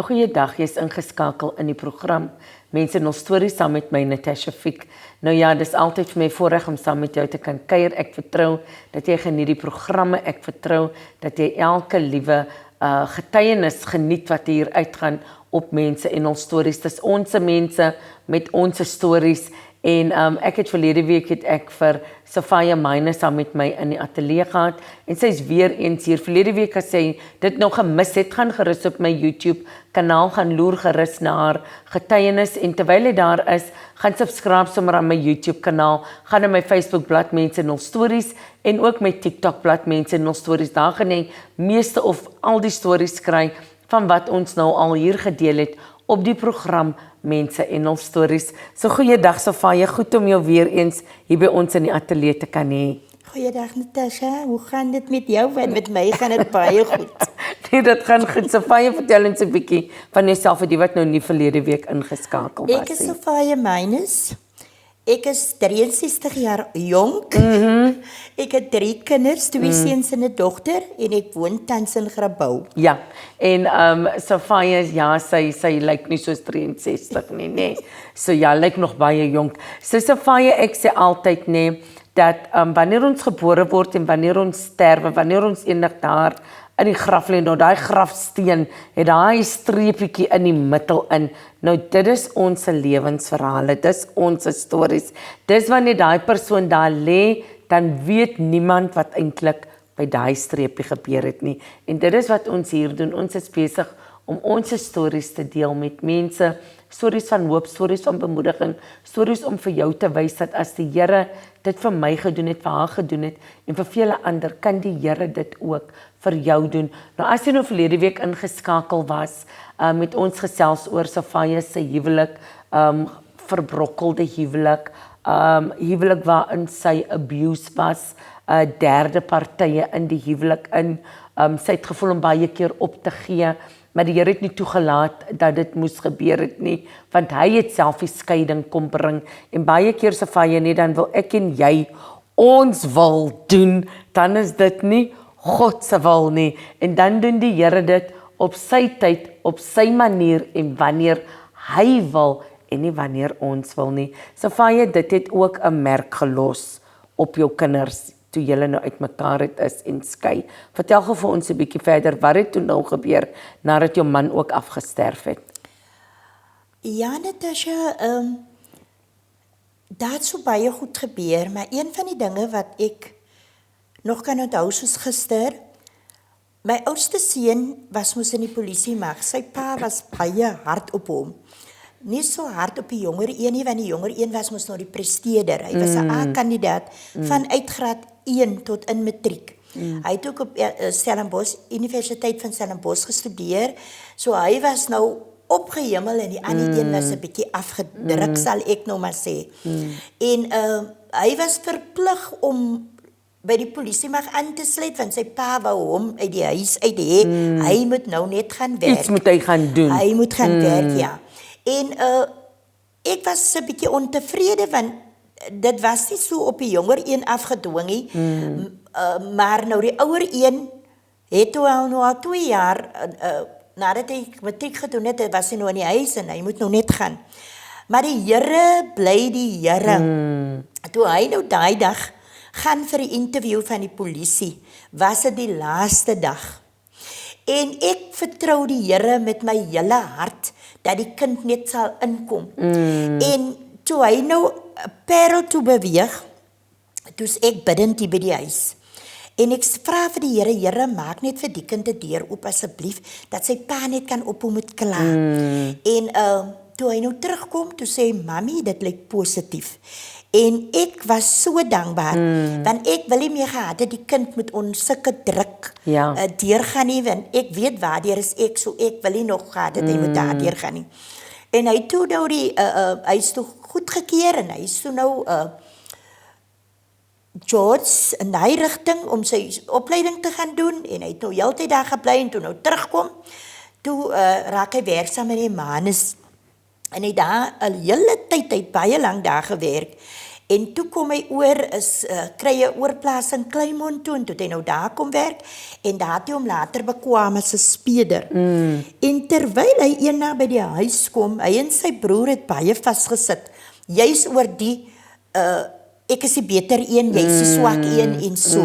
Goeiedag, jy is ingeskakel in die program Mense en ons stories saam met my Natasha Fiek. Nou ja, dis altyd vir my voorreg om saam met jou te kan kuier. Ek vertrou dat jy geniet die programme. Ek vertrou dat jy elke liewe getuienis geniet wat hier uitgaan op Mense en ons stories. Dis ons mense met ons stories. En ek het verlede week vir Safaya Myne saam met my in die ateljee gehad en sy is weer eens hier. Verlede week as sy dit nou gemis het, gaan gerus op my YouTube kanaal gaan loer gerus na haar getuienis en terwyl jy daar is, gaan subscribe sommer aan my YouTube kanaal, gaan na my Facebook blad Mense en ons stories en ook my TikTok blad Mense en ons stories. Daar gaan jy meeste of al die stories kry van wat ons nou al hier gedeel het op die program Mense en ons stories. So goeiedag Safaya, goed om jou weer eens hier by ons in die ateljee te kan hê. Goeiedag Natasha, hoe gaan dit met jou? En met my gaan dit baie goed. Nee, dit gaan goed. Safaya, vertel ons 'n bietjie van jouself vir die wat nou nie verlede week ingeskakel was nie. Ek is Safaya Mynes. Ek is 63 jaar jonk. Ek het 3 kinders, 2 seuns en 'n dogter en ek woon tans in Grabouw. Ja, en Safaya, ja, sy lyk nie soos 63 nie, nee. So ja, lyk nog baie jonk. So Safaya, ek sê altyd nee, dat wanneer ons gebore word en wanneer ons sterwe, wanneer ons eendag daar in die graf lê, nou daai grafsteen het daai streepietjie in die middel in. Nou dit is ons lewensverhale, dis ons stories. Dis wanneer daai persoon daar lê, dan weet niemand wat eintlik by daai streepie gebeur het nie. En dit is wat ons hier doen. Ons is besig om ons stories te deel met mense, stories van hoop, stories van bemoediging, stories om vir jou te wys dat as die Here dit vir my gedoen het, vir haar gedoen het en vir vele ander, kan die Here dit ook vir jou doen. Nou as jy nou verlede week ingeskakel was, met ons gesels oor Safaya se huwelik, verbrokkelde huwelik, huwelik waarin sy abuse was, derde partye in die huwelik in, sy het gevoel om baie keer op te gee, maar die Here het nie toegelaat dat dit moes gebeur het nie, want hy het self die skeiding kom bring, en baie keer Safaya nie, dan wil ek en jy ons wil doen, dan is dit nie God se wil nie, en dan doen die Here dit op sy tyd, op sy manier, en wanneer hy wil, en nie wanneer ons wil nie. Safaya, dit het ook 'n merk gelos op jou kinders, toe julle nou uitmekaar het is en skei. Vertel gou vir ons 'n bietjie verder, wat het toe nou gebeur, nadat jou man ook afgesterf het? Ja Natasha, daar het so baie goed gebeur, maar een van die dinge wat ek nog kan onthou soos gister, my oudste seun was mos in die polisie mag, sy pa was baie hard op hom. Nie so hard op die jonger een nie, want die jonger een was mos nou die presteerder. Hy was 'n A-kandidaat vanuit graad 1 tot in matriek. Hy het ook op Stellenbosch, Universiteit van Stellenbosch gestudeer, so hy was nou opgehemel en die ander een was 'n bietjie afgedruk, sal ek nou maar sê. En hy was verplig om by die polisie mag aan te sluit, want sy pa wou hom uit die huis uit hê. Hy moet nou net gaan werk. Iets moet hy gaan doen. Hy moet gaan werk, ja. En ek was 'n bietjie ontevrede, want dit was nie so op die jonger een afgedwing nie, maar nou die ouer een het toe al 2 jaar, nadat hy matriek gedoen het, was hy nou in die huis en hy moet nou net gaan. Maar die Here bly die Here. Toe hy nou daai dag gaan vir die interview van die polisie, was dit die laaste dag. En ek vertrou die Here met my hele hart, dat die kind net sal inkom. En toe hy nou Parel toe beweeg, toe's ek bidend hier by die huis. En ek vra vir die Here, Here, maak net vir die kind 'n deur oop asseblief, dat sy pa net kan ophou met kla. En toe hy nou terugkom, toe sê hy, Mami, dit lyk positief. En ek was so dankbaar, want ek wil nie meer gehad dat die kind met ons sulke druk deurgaan nie, want ek weet waardeer is ek, so ek wil nie nog gehad dat hy moet daar deurgaan nie. En hy toe nou hy is toe goedgekeer en hy is toe nou George in die rigting om sy opleiding te gaan doen, en hy het nou heeltyd daar gebly, en toe nou terugkom, toe raak hy werksaam in die Manus, en hy daar 'n hele tyd, hy het baie lang daar gewerk, En toe kom hy kry hy oorplaas in Kleinmond toe, en toe het hy nou daar kom werk, en daar het hy hom later bekwam as 'n speder. En terwyl hy eendag by die huis kom, hy en sy broer het baie vasgesit, juis oor die, ek is die beter een, jy is die swak een, en so.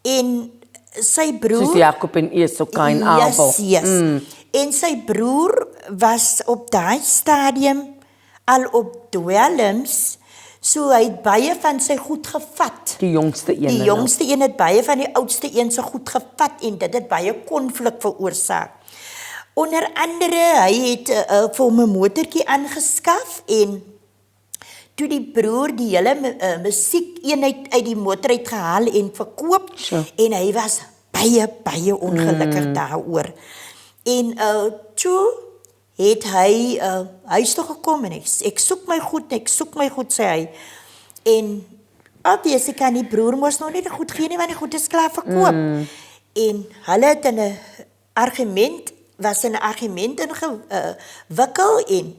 En sy broer... Soos Jakob en Esau, Kain, Abel. Yes. En sy broer was op daai stadium al op dwelms, so hy het baie van sy goed gevat. Die jongste een. Die jongste een het baie van die oudste een se goed gevat, en dit het baie konflik veroorsaak. Onder andere, hy het vir hom 'n motortjie aangeskaf, en toe die broer die hele musiekeenheid uit die motor uit gehaal en verkoop, en hy was baie ongelukkig daaroor. En toe het hy huis toe gekom, en ek soek my goed, sê hy. En obviously kan die broer mos nog nie die goed gee nie, want die goed is klaar verkoop. En hulle het in 'n argument ingewikkel, en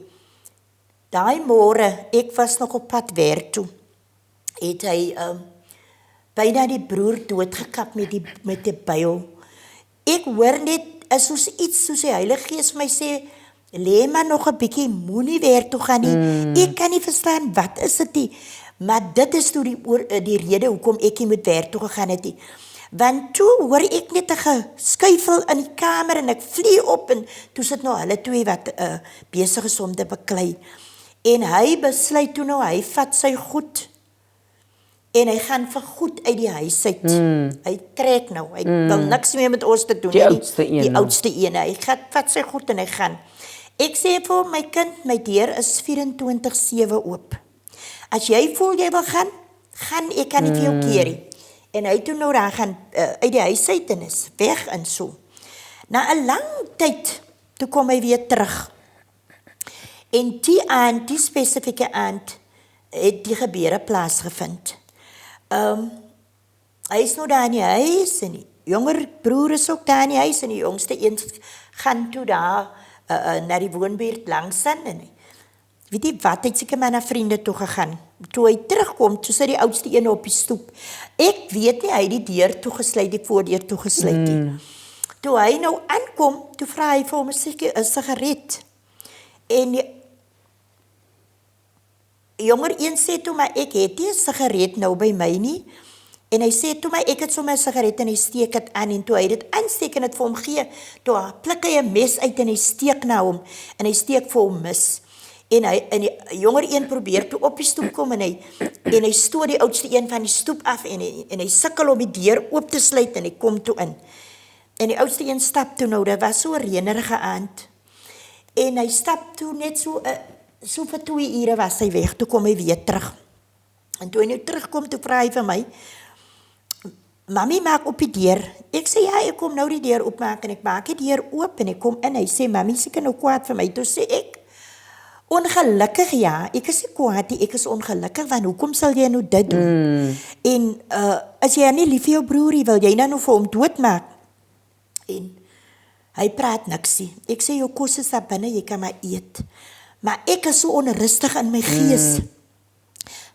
daai môre, ek was nog op pad werk toe, het hy byna die broer doodgekap met die byl. Ek hoor net, is soos iets, soos die Heilige Gees vir my sê, lê maar nog 'n bietjie, moenie werk toe gaan nie. Ek kan nie verstaan, wat is dit nie? Maar dit is toe die rede hoekom ek nie moet werk toe gegaan het nie. Want toe hoor ek net 'n geskuifel in die kamer, en ek vlieg op, en toe sit nou hulle twee wat besig is om te beklei. En hy besluit toe nou, hy vat sy goed, en hy gaan vir goed uit die huis uit. Hy trek nou, hy wil niks meer met ons te doen. Die oudste een. Die oudste een, hy vat sy goed en hy gaan. Ek sê vir hom, my kind, my deur is 24/7 oop. As jy voel jy wil gaan, ek kan nie vir jou keer nie. En hy toe nou daar gaan uit die huis uit, en is weg en so. Na 'n lang tyd, toe kom hy weer terug. En die spesifieke aand, het die gebeure plaasgevind. Hy is nou daar in die huis, en die jonger broer is ook daar in die huis, en die jongste een gaan toe daar na die woonbuurt langsin, en weet jy wat, hy het seker maar na vriende toe gegaan. Toe hy terugkom, toe sit die oudste een op die stoep. Ek weet nie, hy het die deur toegesluit, die voordeur toegesluit nie. Toe hy nou aankom, toe vra hy vir hom 'n sigaret. En die jonger een sê toe, maar ek het nie 'n sigaret nou by my nie. En hy sê toe, maar ek het sommer 'n sigaret, en hy steek dit aan, en toe hy dit aansteek en dit vir hom gee, toe pluk hy 'n mes uit, en hy steek na hom, en hy steek vir hom mis. En die jonger een probeer toe op die stoep kom, en hy stoot die oudste een van die stoep af, en hy sukkel om die deur oop te sluit, en hy kom toe in. En die oudste een stap toe nou, dit was so 'n reënerige aand. En hy stap toe net so vir 2 ure was hy weg, toe kom hy weer terug. En toe hy nou terugkom, toe vra hy vir my, Mami, maak op die deur. Ek sê, ja, ek kom nou die deur opmaak, en ek maak die deur oop, en ek kom in, hy sê, Mami, seker nou kwaad vir my. Toe sê ek, ongelukkig, ja, ek is nie kwaad nie, ek is ongelukkig, want hoekom sal jy nou dit doen? En as jy nie lief vir jou broerie, wil jy nou vir hom doodmaak? En hy praat niks nie. Ek sê, jou kos is daar binne, jy kan maar eet. Maar ek is so onrustig in my gees,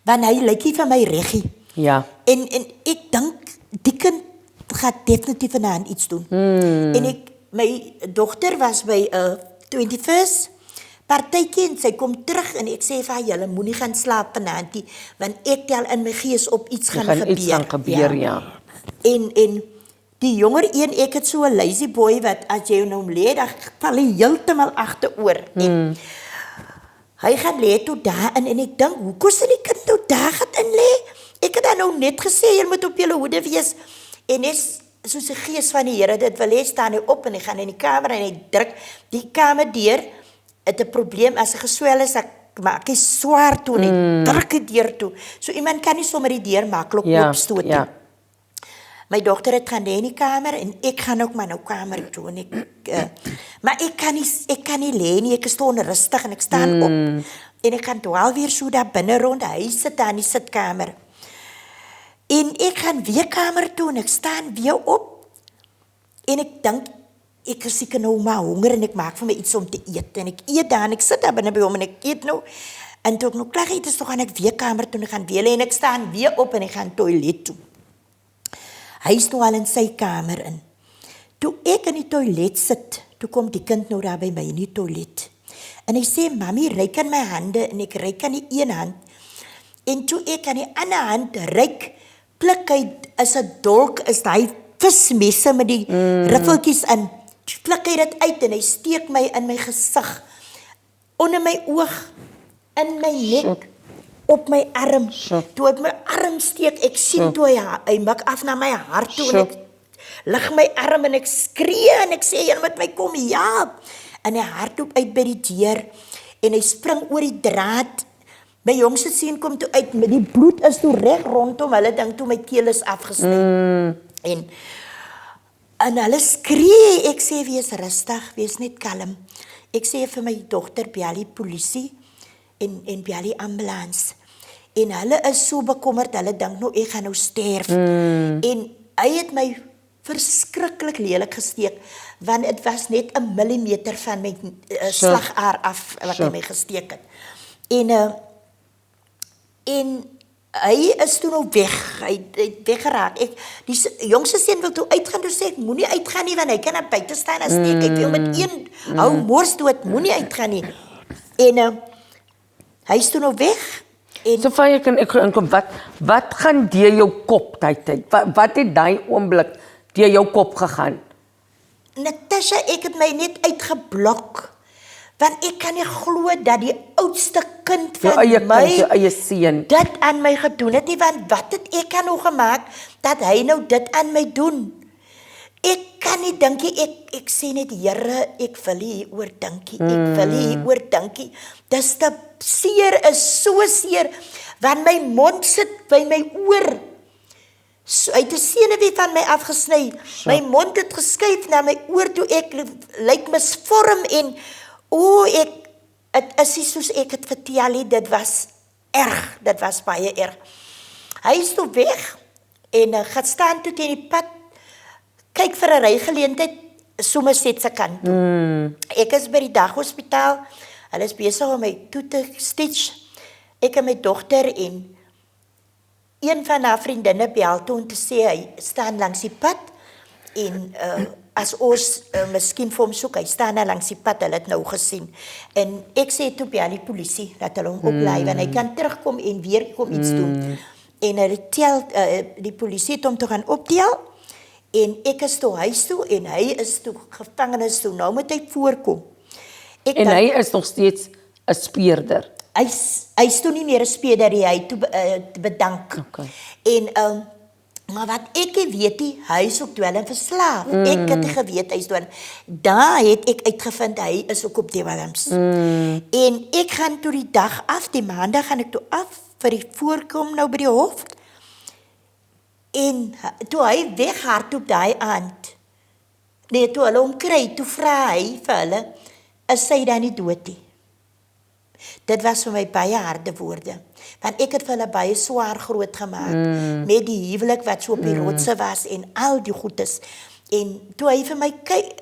want hy lyk nie vir my reggie. Ja. En ek dink, die kind gaat definitief vanavond iets doen. En my dochter was by 21st partytjie, en sy kom terug, en ek sê vir haar, julle moenie gaan slaap vanavond nie, want ek tel in my gees op iets gaan gebeur. Iets gaan gebeur, ja. En die jonger een, ek het so 'n lazy boy, wat as jy nou lê, dan val hy heeltemal agteroor. Hy gaan lê toe daarin, en ek dink, hoe kos die kind nou daar gaan in lê? Ek het dan nou net gesê, jy moet op julle hoede wees, en net soos die gees van die Here, dit wil hê, staan hy op, en hy gaan in die kamer, en hy druk die kamer deur, het 'n probleem, as hy geswel is, maak hy swaar toe, en hy druk die deur toe, so iemand kan nie sommer die deur maklik oopstoot nie. My dogter het gaan lê in die kamer, en ek gaan ook maar nou kamer toe, en maar ek kan nie lê nie, ek is te onrustig, en ek staan op, en ek gaan toe alweer so daar binne rond, hy sit daar in die sitkamer, en ek gaan weer kamer toe, en ek staan weer op, en ek dink, ek is seker nou maar honger, en ek maak vir my iets om te eet, en ek eet daar, en ek sit daar binne by hom, en ek eet nou, En toe ek nog klaar het is, toe gaan ek weer kamer toe en ek gaan weer lê en ek staan weer op en ek gaan toilet toe. Hy is nou al in sy kamer in. Toe ek in die toilet sit, toe kom die kind nou daar by my in die toilet. En hy sê, mami, ryk aan my hande en ek ryk aan die een hand. En toe ek aan die ander hand ryk, pluk hy is 'n dolk, is hy vismesse met die riffeltjies in. Pluk hy dit uit en hy steek my in my gesig, onder my oog, in my nek, op my arm. Toe ek my arm steek, ek sien toe hy mik af na my hart toe en ek lig my arm en ek skree en ek sê, jy moet my kom, ja. En hy hardloop uit by die deur en hy spring oor die draad. My jongste seun kom toe uit, met die bloed is toe reg rondom, hulle dink toe my keel is afgesny. En hulle skree, ek sê, wees rustig, wees net kalm. Ek sê vir my dogter, bel die polisie en bel die ambulans. En hulle is so bekommerd, hulle dink nou, ek gaan nou sterf. En hy het my verskriklik lelik gesteek, want het was net 1 millimeter van my slagaar af, wat hy my gesteek het. En hy is toe nou weg, hy het weggeraak. Die jongste seun wil toe uitgaan, toe sê ek, moenie uitgaan nie, want hy kan op buite staan en steek, ek wil met een hou mors dood, moenie uitgaan nie. En hy is toe nou weg. So van jy kan ek inkom, wat gaan deur jou kop tyd? Wat het daai oomblik deur jou kop gegaan? Natasha, ek het my net uitgeblok, want ek kan nie glo dat die oudste kind van jou eie seun dit aan my gedoen het nie, want wat het ek aan nou gemaak, dat hy nou dit aan my doen? Ek kan nie dinkie, ek sê net, Here, ek wil hier oor dinkie, ek wil hier oor dinkie. Dis te seer, is so seer, want my mond sit by my oor. So, hy het 'n senuwee van my afgesny, my mond het geskuif na my oor toe, ek lyk misvorm en, het is nie soos ek het vertel nie, dit was erg, dit was baie erg. Hy is toe weg, en gaan staan toe teen die pad, kyk vir 'n rygeleentheid, Somerset se kant toe. Ek is by die daghospitaal, hulle is besig om my toe te stitch, ek en my dogter en een van haar vriendinne bel toe om te sê, hy staan langs die pad, en as ons miskien vir hom soek, hy staan daar langs die pad, hulle het nou gesien. En ek sê toe bel die polisie, dat hulle hom oplei, want hy kan terugkom en weer kom iets doen. En hulle tel, die polisie het hom toe gaan optel, en ek is toe huis toe, en hy is toe gevangenis toe, nou moet hy voorkom. En hy is nog steeds 'n speurder. Hy is toe nie meer 'n speurder, hy toe bedank. Okay. En, maar wat ek weet nie, hy is ook dwelm verslaaf. Ek het geweet, hy is dwelm. Daar het ek uitgevind, hy is ook op dwelms. En ek gaan toe die dag af, die maandag gaan ek toe af, vir die voorkom nou by die hof. En toe hy weghardloop daai aand, nee, toe hulle hom kry, toe vra hy vir hulle, is sy dan nie dood nie? Dit was vir my baie harde woorde, want ek het vir hulle baie swaar groot gemaak, met die huwelik wat so op die rotse was, en al die goedes. En toe hy vir my kyk,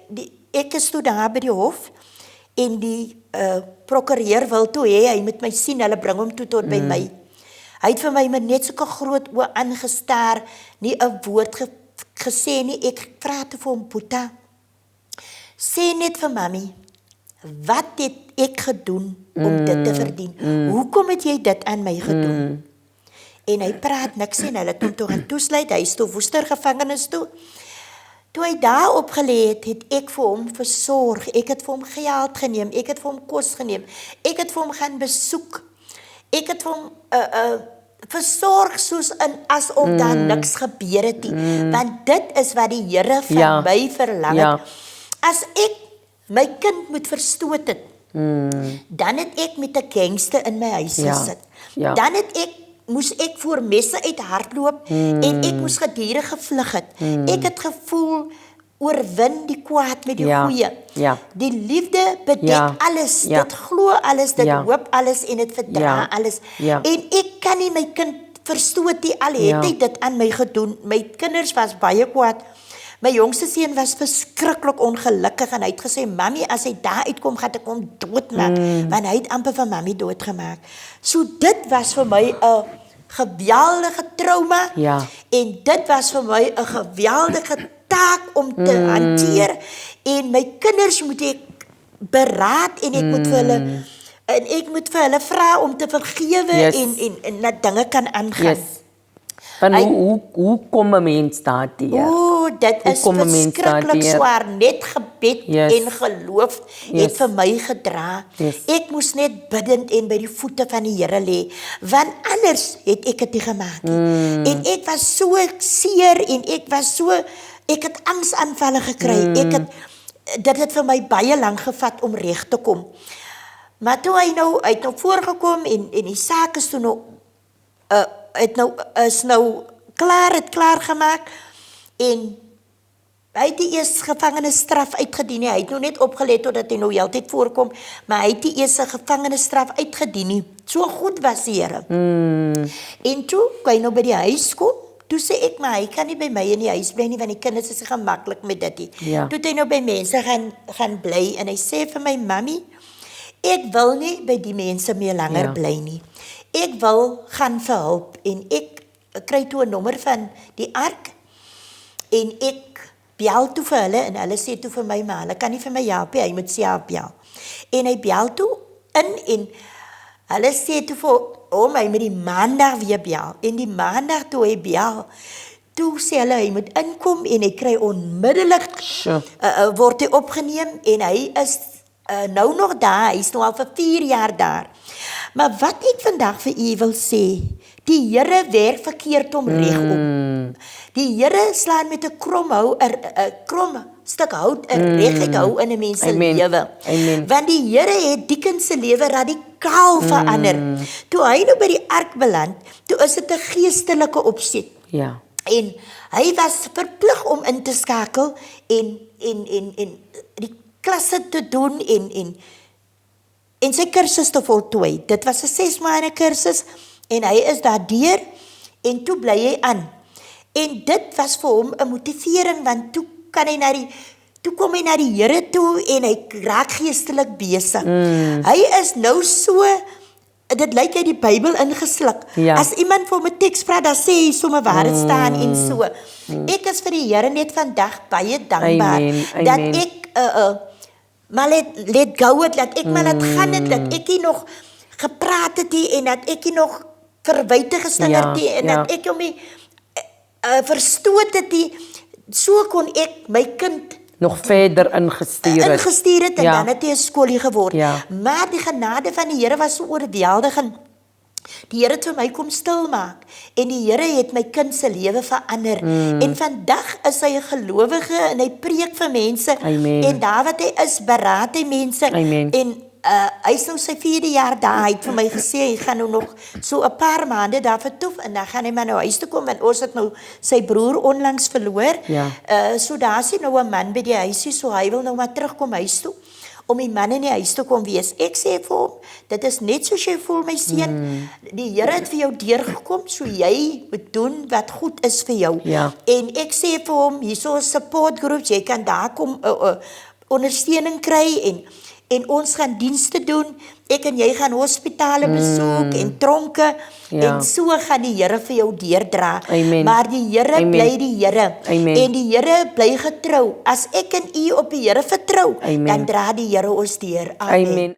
ek is toe daar by die hof, en die prokureur wil toe hy moet my sien, hulle bring hom toe tot by my. Hy het vir my met net sulke groot oë aangestaar, nie 'n woord gesê nie. Ek vra toe vir hom, Boeta, sê net vir mami, wat het ek gedoen om dit te verdien? Hoekom het jy dit aan my gedoen? En hy praat niks en hulle het hom toe gaan toesluit, hy is toe Woester gevangenis toe. Toe hy daar opgelê het ek vir hom versorg, ek het vir hom geld geneem, ek het vir hom kos geneem, ek het vir hom gaan besoek, ek het vir hom versorg soos asof daar niks gebeur het nie, want dit is wat die Here van my verlang het. As ek my kind moet verstoot het, dan het ek met 'n gangster in my huis gesit. Dan moes ek voor messe uit hardloop, en ek moes gedurig gevlug het. Ek het gevoel, oorwin die kwaad met die goeie. Die liefde bedek alles, dit glo alles, dit hoop alles, en dit verdra alles. En ek kan nie my kind verstoot nie, al het hy dit aan my gedoen. My kinders was baie kwaad, My jongste seun was verskriklik ongelukkig en hy het gesê, "Mami, as hy daar uitkom, gaan ek hom doodmaak," want hy het amper van mami doodgemaak. So dit was vir my 'n geweldige trauma Ja. en dit was vir my 'n geweldige taak om te hanteer en my kinders moet ek beraad en ek moet vir hulle en ek moet vir hulle vra om te vergewe Yes. en dat dinge kan aangaan. Yes. Van hoe kom 'n mens daardeur? O, dit is kom 'n mens verskriklik daardeur? swaar. Net gebed Yes. en geloof Yes. het vir my gedra. Yes. Ek moes net bidend en by die voete van die Here lê, want anders het ek dit nie gemaak nie. En ek was so seer en ek het angsaanvalle gekry. Dit het vir my baie lank gevat om reg te kom. Maar toe hy het nou voorgekom en die saak is toe nou is klaar gemaak en hy het die eers gevangenisstraf uitgedien nie. Hy het nou net opgelet totdat hy nou heeltyd voorkom, maar hy het die eers 'n gevangenisstraf uitgedien nie. So goed was die Here. En toe hy nou by die huis kom, toe sê ek, maar hy kan nie by my in die huis bly nie, want die kinders is gemaklik met dit nie. Ja. Toe het hy nou by mense gaan bly en hy sê vir my, "Mami, ek wil nie by die mense meer langer bly nie. Ek wil gaan vir hulp en ek kry toe 'n nommer van die ark en ek bel toe vir hulle en hulle sê toe vir my, maar hulle kan nie vir my help nie, hy moet self bel. En hy bel toe in en hulle sê toe vir hy moet die maandag weer bel. En die maandag toe hy bel, toe sê hulle hy moet inkom en hy kry onmiddellik Sure. word hy opgeneem en hy is nou nog daar, hy is nou al vir 4 jaar daar. Maar wat ek vandag vir u wil sê, die Here werk verkeerd om reg om. Die Here slaan met 'n krom stuk hout 'n reguit hou in 'n mens se Amen. lewe. Amen. Want die Here het die kind se lewe radikaal verander. Toe hy nou by die ark beland, toe is dit 'n geestelike opset. Ja. En hy was verplig om in te skakel en die klasse te doen en sy kursus te voltooi. Dit was 'n 6 maande kursus en hy is daardeur en toe bly hy aan. En dit was vir hom 'n motivering want toe kom hy na die Here toe en hy raak geestelik besig. Hy is nou so, dit lyk hy die Bybel ingesluk. Ja. As iemand vir hom 'n teks vra, dan sê hy sommer waar dit staan en so. Ek is vir die Here net vandag baie dankbaar Amen. dat ek maar let go het, dat ek maar laat gaan het, dat ek nie nog gepraat het nie, en dat ek nie nog verwyte geslinger het nie, en dat ek hom nie verstoot het nie, so kon ek my kind nog verder ingestuur het en dan het hy 'n skoolie geword. Ja. Maar die genade van die Here was so oorweldigend. Die Here het vir my kom stil maak en die Here het my kind se lewe verander. En vandag is hy 'n gelowige en hy preek vir mense. Amen. En daar wat hy is, beraad hy mense. Amen. En hy is nou sy 4de jaar daar. Hy het vir my gesê hy gaan nou nog so 'n paar maande daar vertoef en dan gaan hy maar nou huis toe kom want ons het nou sy broer onlangs verloor. Ja. So daar is nou 'n man by die huisie, so hy wil nou maar terugkom huis toe om die man in die huis te kom wees. Ek sê vir hom, dit is net soos jy voel my seun. Die Here het vir jou deurgekom, so jy moet doen wat goed is vir jou. Ja. En ek sê vir hom, hierso is support groups, jy kan daar kom ondersteuning kry en ons gaan dienste doen. Ek en jy gaan hospitale besoek en tronke en so gaan die Here vir jou deurdra. Amen. Maar die Here bly die Here. Amen. En die Here bly getrou. As ek en u op die Here vertrou, Amen. dan dra die Here ons deur. Amen. Amen.